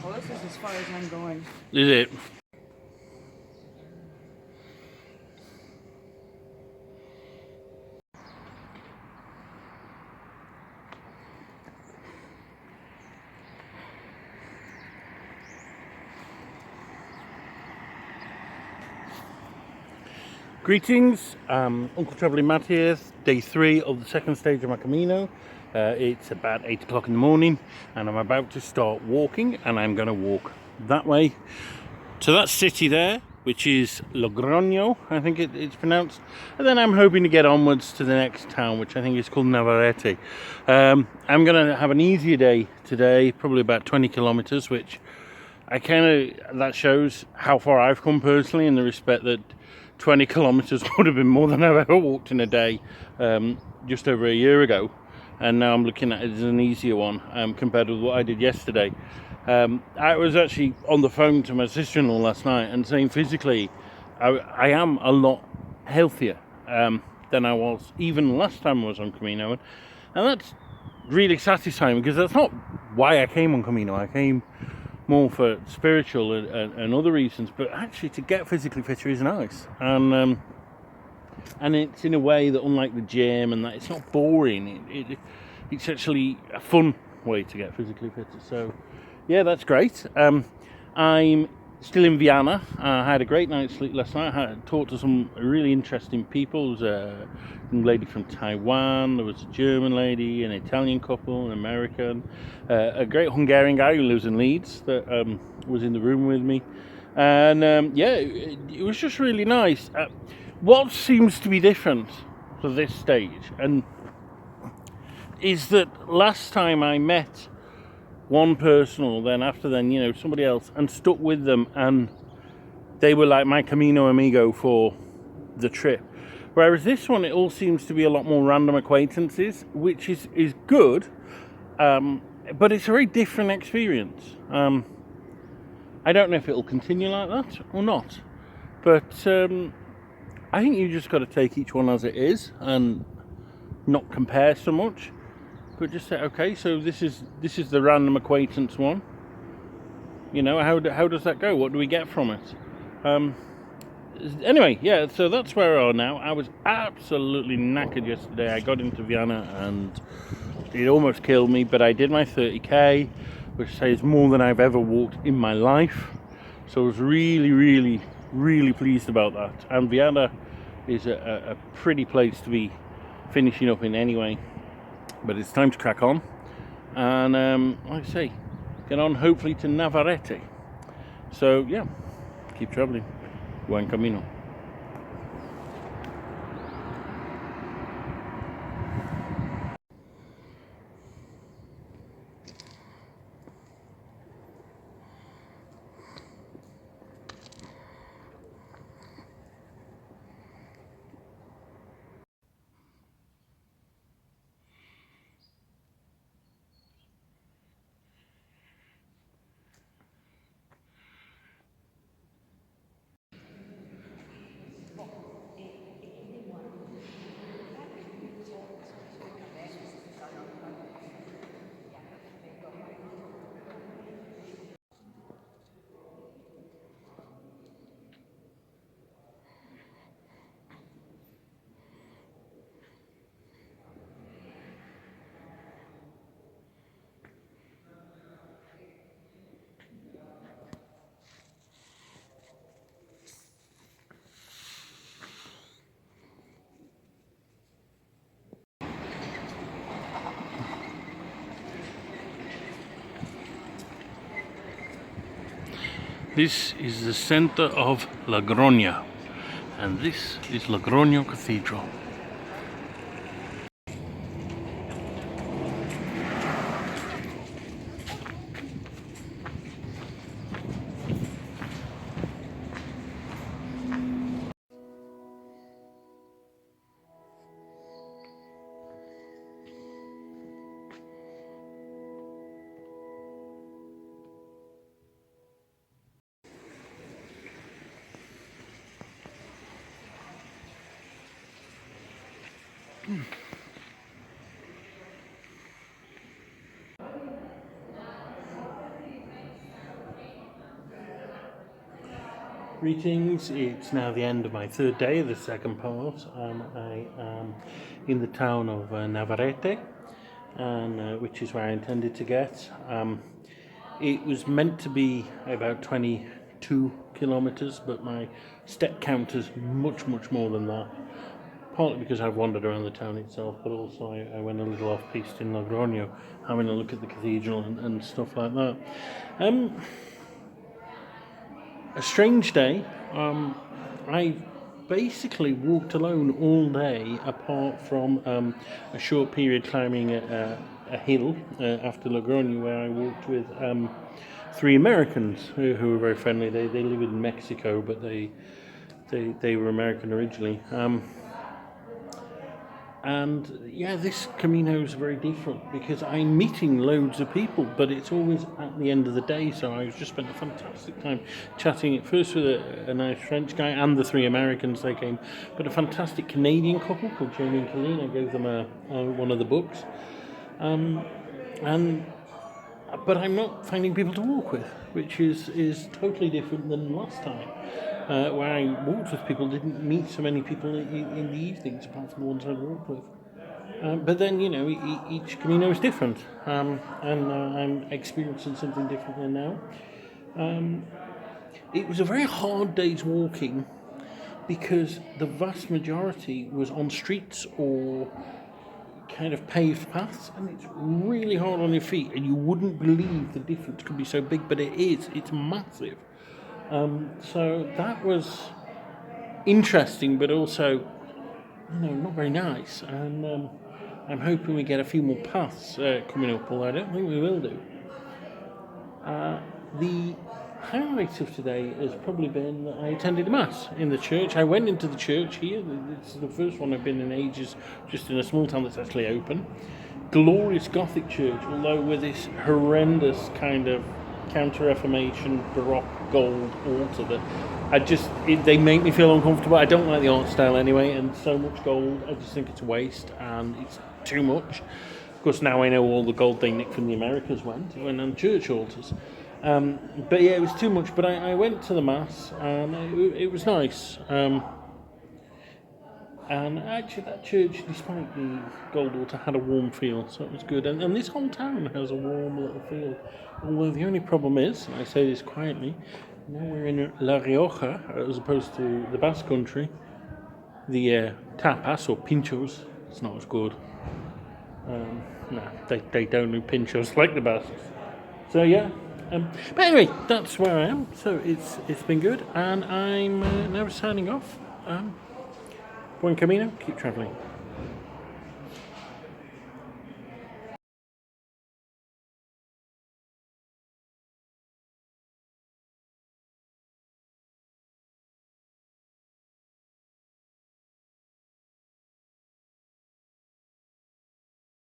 Well, this is as far as I'm going. Is it? Greetings, Uncle Travelling Matt here, day 3 of the second stage of my Camino. It's about 8 o'clock in the morning and I'm about to start walking, and I'm going to walk that way to that city there, which is Logroño, I think it's pronounced, and then I'm hoping to get onwards to the next town, which I think is called Navarrete. I'm going to have an easier day today, probably about 20 kilometers, which that shows how far I've come personally, in the respect that 20 kilometers would have been more than I've ever walked in a day just over a year ago, and now I'm looking at it as an easier one compared with what I did yesterday. I was actually on the phone to my sister-in-law last night and saying physically I am a lot healthier than I was even last time I was on Camino, and that's really satisfying, because that's not why I came on Camino. I came more for spiritual and other reasons, but actually to get physically fitter is nice, and it's in a way that, unlike the gym and that, it's not boring. It's actually a fun way to get physically fitter. So yeah, that's great. I'm still in Viana. I had a great night's sleep last night. I talked to some really interesting people. There was a lady from Taiwan, there was a German lady, an Italian couple, an American, a great Hungarian guy who lives in Leeds that was in the room with me. And yeah, it was just really nice. What seems to be different for this stage and is that last time I met one person, or then after then, somebody else, and stuck with them, and they were like my Camino amigo for the trip. Whereas this one, it all seems to be a lot more random acquaintances, which is good, but it's a very different experience. I don't know if it'll continue like that or not, but I think you just got to take each one as it is and not compare so much, but just say, okay, so this is the random acquaintance one. How does that go? What do we get from it? Anyway, yeah, so that's where we are now. I was absolutely knackered yesterday. I got into Viana and it almost killed me, but I did my 30k, which is more than I've ever walked in my life. So I was really, really, really pleased about that. And Viana is a pretty place to be finishing up in anyway. But it's time to crack on, and like I say, get on hopefully to Navarrete. So yeah, keep traveling. Buen camino. This is the center of Logroño, and this is Logroño Cathedral. Greetings, it's now the end of my third day, the second part. I am in the town of Navarrete, and which is where I intended to get. It was meant to be about 22 kilometres, but my step count is much more than that. Partly because I've wandered around the town itself, but also I went a little off-piste in Logroño, having a look at the cathedral and stuff like that. A strange day. I basically walked alone all day, apart from a short period climbing a hill after Logroño, where I walked with three Americans who were very friendly. They live in Mexico, but they were American originally. And yeah, this Camino is very different because I'm meeting loads of people, but it's always at the end of the day. So I just spent a fantastic time chatting at first with a nice French guy and the three Americans they came, but a fantastic Canadian couple called Jamie and Colleen. I gave them one of the books, but I'm not finding people to walk with, which is totally different than last time. Where I walked with people, didn't meet so many people in the evenings, apart from the ones I walked with. But then, each Camino is different, and I'm experiencing something different there now. It was a very hard day's walking because the vast majority was on streets or kind of paved paths, and it's really hard on your feet, and you wouldn't believe the difference could be so big, but it is. It's massive. So that was interesting, but also, not very nice. And I'm hoping we get a few more paths coming up, although I don't think we will do. The highlight of today has probably been that I attended Mass in the church. I went into the church here. This is the first one I've been in ages, just in a small town that's actually open. Glorious Gothic church, although with this horrendous kind of Counter-Reformation Baroque gold altar that they make me feel uncomfortable. I don't like the art style anyway, and so much gold, I just think it's a waste and it's too much. Of course, now I know all the gold they nicked from the Americas went on church altars. But yeah, it was too much. But I went to the Mass and it was nice. And actually, that church, despite the gold altar, had a warm feel, so it was good. And this whole town has a warm little feel. Although the only problem is, and I say this quietly, now we're in La Rioja, as opposed to the Basque Country, the tapas or pinchos, it's not as good. They don't do pinchos like the Basques. So yeah. But anyway, that's where I am. So it's been good, and I'm now signing off. Buen Camino, keep travelling.